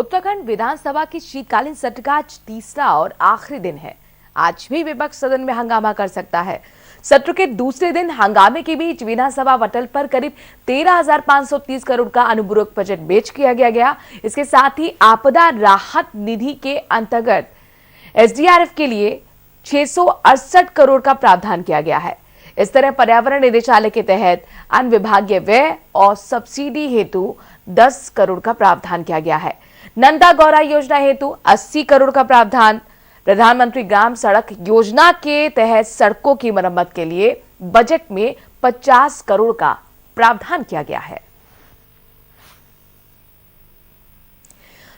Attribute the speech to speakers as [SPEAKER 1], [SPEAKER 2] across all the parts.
[SPEAKER 1] उत्तराखंड विधानसभा की शीतकालीन सत्र का आज तीसरा और आखिरी दिन है। आज भी विपक्ष सदन में हंगामा कर सकता है। सत्र के दूसरे दिन हंगामे के बीच विधानसभा पटल पर करीब 13,530 करोड़ का अनुपूरक बजट पेश किया गया। इसके साथ ही आपदा राहत निधि के अंतर्गत एसडीआरएफ के लिए 668 करोड़ का प्रावधान किया गया है। इस तरह पर्यावरण निदेशालय के तहत अन्य विभागीय व्यय और सब्सिडी हेतु 10 करोड़ का प्रावधान किया गया है। नंदा गौरा योजना हेतु 80 करोड़ का प्रावधान। प्रधानमंत्री ग्राम सड़क योजना के तहत सड़कों की मरम्मत के लिए बजट में 50 करोड़ का प्रावधान किया गया है।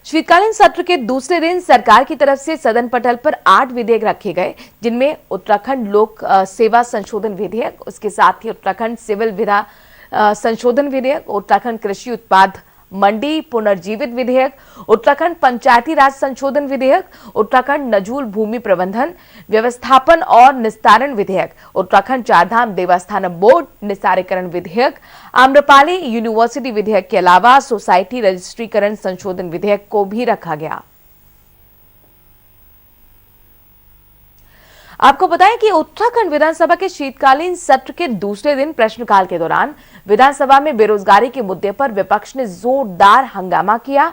[SPEAKER 1] शीतकालीन सत्र के दूसरे दिन सरकार की तरफ से सदन पटल पर 8 विधेयक रखे गए, जिनमें उत्तराखंड लोक सेवा संशोधन विधेयक, उसके साथ ही उत्तराखंड सिविल विधा संशोधन विधेयक, उत्तराखंड कृषि उत्पाद मंडी पुनर्जीवित विधेयक, उत्तराखंड पंचायती राज संशोधन विधेयक, उत्तराखंड नजूल भूमि प्रबंधन व्यवस्थापन और निस्तारण विधेयक, उत्तराखंड चारधाम देवस्थानम बोर्ड निस्तारीकरण विधेयक, आम्रपाली यूनिवर्सिटी विधेयक के अलावा सोसाइटी रजिस्ट्रीकरण संशोधन विधेयक को भी रखा गया। आपको बताएं कि उत्तराखंड विधानसभा के शीतकालीन सत्र के दूसरे दिन प्रश्नकाल के दौरान विधानसभा में बेरोजगारी के मुद्दे पर विपक्ष ने जोरदार हंगामा किया।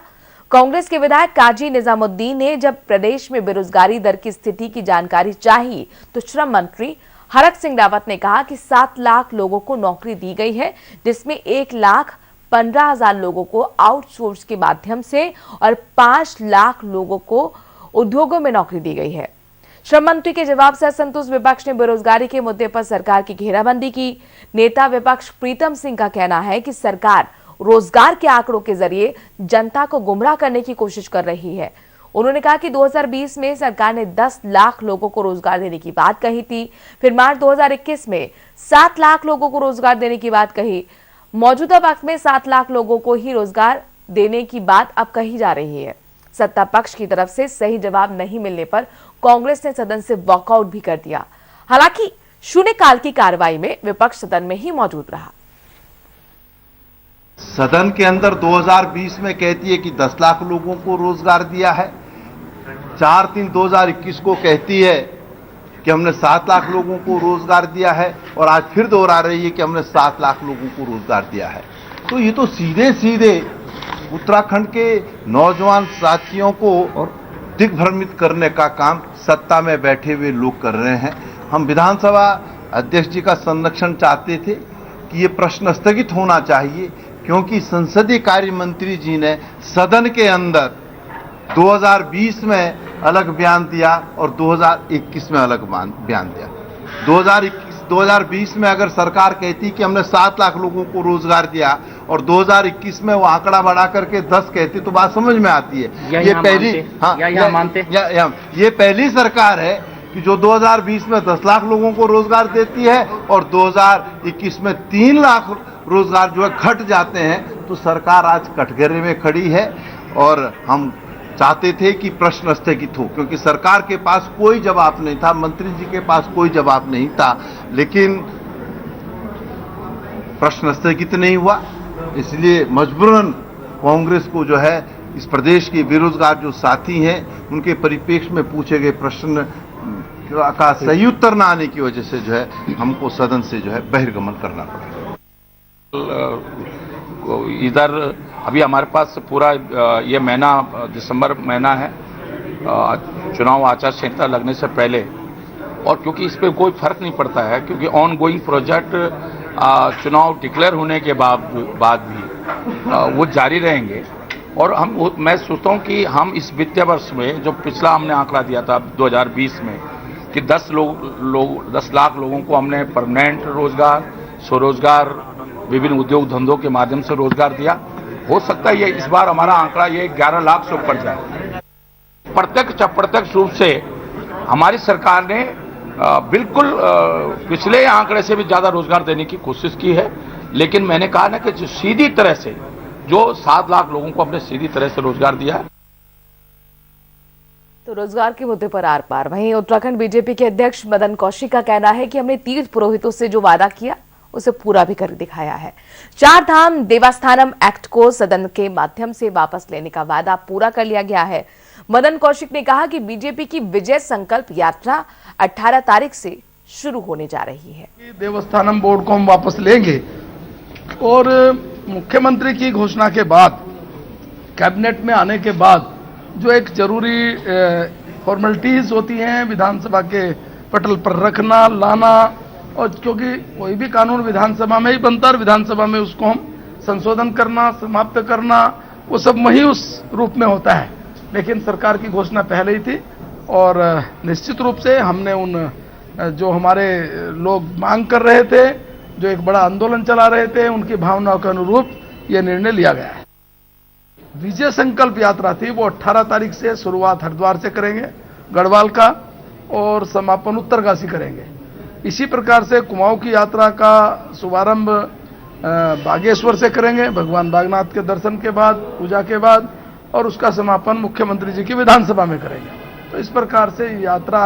[SPEAKER 1] कांग्रेस के विधायक काजी निजामुद्दीन ने जब प्रदेश में बेरोजगारी दर की स्थिति की जानकारी चाही तो श्रम मंत्री हरक सिंह रावत ने कहा कि 7 लाख लोगों को नौकरी दी गई है, जिसमें 1,15,000 लोगों को आउटसोर्स के माध्यम से और 5 लाख लोगों को उद्योगों में नौकरी दी गई है। श्रम मंत्री के जवाब से असंतुष्ट विपक्ष ने बेरोजगारी के मुद्दे पर सरकार की घेराबंदी की। नेता विपक्ष प्रीतम सिंह का कहना है कि सरकार रोजगार के आंकड़ों के जरिए जनता को गुमराह करने की कोशिश कर रही है। उन्होंने कहा कि 2020 में सरकार ने 10 लाख लोगों को रोजगार देने की बात कही थी, फिर मार्च 2021 में 7 लाख लोगों को रोजगार देने की बात कही। मौजूदा वक्त में 7 लाख लोगों को ही रोजगार देने की बात अब कही जा रही है। सत्ता पक्ष की तरफ से सही जवाब नहीं मिलने पर कांग्रेस ने सदन से वॉकआउट भी कर दिया। हालांकि शून्यकाल की कार्रवाई में विपक्ष सदन में ही मौजूद रहा।
[SPEAKER 2] सदन के अंदर 2020 में कहती है कि 10 लाख लोगों को रोजगार दिया है, 4/3/2021 को कहती है कि हमने 7 लाख लोगों को रोजगार दिया है, और आज फिर दोहरा रही है कि हमने 7 लाख लोगों को रोजगार दिया है। तो ये तो सीधे सीधे उत्तराखंड के नौजवान साथियों को दिग्भ्रमित करने का काम सत्ता में बैठे हुए लोग कर रहे हैं। हम विधानसभा अध्यक्ष जी का संरक्षण चाहते थे कि ये प्रश्न स्थगित होना चाहिए, क्योंकि संसदीय कार्य मंत्री जी ने सदन के अंदर 2020 में अलग बयान दिया और 2021 में अलग बयान दिया। 2020 में अगर सरकार कहती कि हमने 7 लाख लोगों को रोजगार दिया और 2021 में वो आंकड़ा बढ़ा करके 10 कहती तो बात समझ में आती है। ये पहली ये पहली सरकार है कि जो 2020 में 10 लाख लोगों को रोजगार देती है और 2021 में 3 लाख रोजगार जो है घट जाते हैं। तो सरकार आज कटघरे में खड़ी है और हम चाहते थे कि प्रश्न स्थगित हो, क्योंकि सरकार के पास कोई जवाब नहीं था, मंत्री जी के पास कोई जवाब नहीं था, लेकिन प्रश्न स्थगित नहीं हुआ। इसलिए मजबूरन कांग्रेस को जो है इस प्रदेश के बेरोजगार जो साथी हैं उनके परिप्रेक्ष्य में पूछे गए प्रश्न का सही उत्तर न आने की वजह से जो है हमको सदन से जो है बहिर्गमन करना पड़ा।
[SPEAKER 3] इधर अभी हमारे पास पूरा ये महीना दिसंबर महीना है, चुनाव आचार संहिता लगने से पहले, और क्योंकि इस पर कोई फर्क नहीं पड़ता है, क्योंकि ऑन गोइंग प्रोजेक्ट चुनाव डिक्लेयर होने के बाद भी वो जारी रहेंगे। और मैं सोचता हूँ कि हम इस वित्तीय वर्ष में जो पिछला हमने आंकड़ा दिया था 2020 में कि 10 लाख लोगों को हमने परमानेंट रोजगार, स्वरोजगार, विभिन्न उद्योग धंधों के माध्यम से रोजगार दिया। हो सकता है ये इस बार हमारा आंकड़ा ये 11 लाख से ऊपर जाए। प्रत्यक्ष अप्रत्यक्ष रूप से हमारी सरकार ने बिल्कुल पिछले आंकड़े से भी ज्यादा रोजगार देने की कोशिश की है, लेकिन मैंने कहा ना कि सीधी तरह से जो 7 लाख लोगों को हमने सीधी तरह से रोजगार दिया है।
[SPEAKER 1] तो रोजगार के मुद्दे पर आर पार। वहीं उत्तराखंड बीजेपी के अध्यक्ष मदन कौशिक का कहना है कि हमने तीर्थ पुरोहितों से जो वादा किया उसे पूरा भी कर दिखाया है। चार धाम देवस्थानम एक्ट को सदन के माध्यम से वापस लेने का वादा पूरा कर लिया गया है। मदन कौशिक ने कहा कि बीजेपी की विजय संकल्प यात्रा 18 तारीख से शुरू होने जा रही है।
[SPEAKER 4] देवस्थानम बोर्ड को हम वापस लेंगे और मुख्यमंत्री की घोषणा के बाद, कैबिनेट में आने के बाद जो एक जरूरी फॉर्मेलिटीज होती हैं विधानसभा के पटल पर रखना लाना, और क्योंकि कोई भी कानून विधानसभा में ही बनता है और विधानसभा में उसको हम संशोधन करना, समाप्त करना, वो सब वही उस रूप में होता है। लेकिन सरकार की घोषणा पहले ही थी और निश्चित रूप से हमने उन जो हमारे लोग मांग कर रहे थे, जो एक बड़ा आंदोलन चला रहे थे, उनकी भावनाओं के अनुरूप यह निर्णय लिया गया है। विजय संकल्प यात्रा थी, वो 18 तारीख से शुरुआत हरिद्वार से करेंगे गढ़वाल का और समापन उत्तरकाशी करेंगे। इसी प्रकार से कुमाऊं की यात्रा का शुभारंभ बागेश्वर से करेंगे भगवान बागनाथ के दर्शन के बाद, पूजा के बाद, और उसका समापन मुख्यमंत्री जी की विधानसभा में करेंगे। तो इस प्रकार से यात्रा